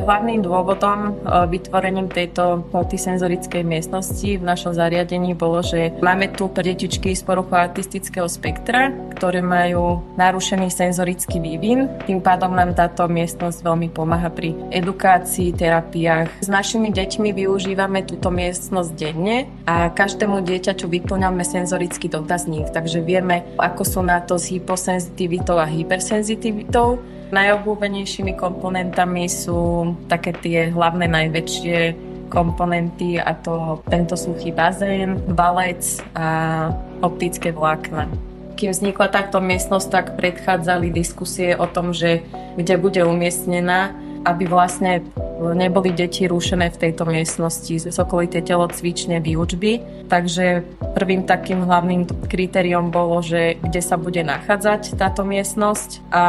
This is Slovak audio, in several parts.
Hlavným dôvodom vytvorením tejto multisenzorickej miestnosti v našom zariadení bolo, že máme tu pre detičky z poruchou autistického spektra, ktoré majú narušený senzorický vývin. Tým pádom nám táto miestnosť veľmi pomáha pri edukácii, terapiách. S našimi deťmi využívame túto miestnosť denne a každému dieťaťu vyplňame senzorický dotazník, takže vieme, ako sú na to s hyposenzitivitou a hypersenzitivitou. Najobľúbenejšími komponentami sú také tie hlavné najväčšie komponenty, a to tento suchý bazén, valec a optické vlákna. Kým vznikla táto miestnosť, tak predchádzali diskusie o tom, že kde bude umiestnená, aby vlastne neboli deti rušené v tejto miestnosti z okolitej telocvične, výučby. Takže prvým takým hlavným kritériom bolo, že kde sa bude nachádzať táto miestnosť, a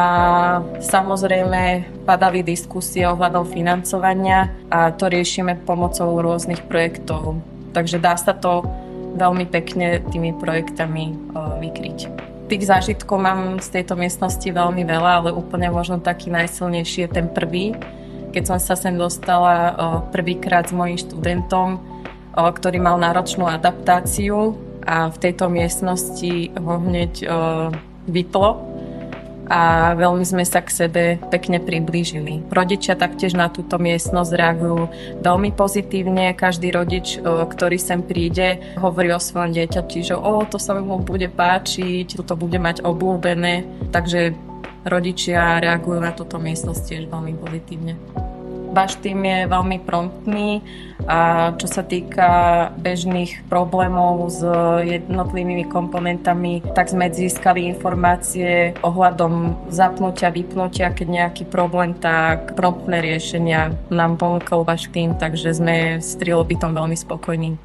samozrejme padali diskusie ohľadom financovania a to riešime pomocou rôznych projektov. Takže dá sa to veľmi pekne tými projektami vykryť. Tých zážitkov mám z tejto miestnosti veľmi veľa, ale úplne možno taký najsilnejší je ten prvý, keď som sa sem dostala prvýkrát s mojím študentom, ktorý mal náročnú adaptáciu a v tejto miestnosti ho hneď vyplo a veľmi sme sa k sebe pekne priblížili. Rodičia taktiež na túto miestnosť reagujú veľmi pozitívne. Každý rodič, ktorý sem príde, hovorí o svojom dieťati, že to sa mu bude páčiť, to bude mať obľúbené. Takže rodičia reagujú na túto miestnosť tiež veľmi pozitívne. Váš tým je veľmi promptný a čo sa týka bežných problémov s jednotlivými komponentami, tak sme získali informácie ohľadom zapnutia, vypnutia. Keď nejaký problém, tak promptné riešenia nám ponúkol váš tým, takže sme s Trilobitom veľmi spokojní.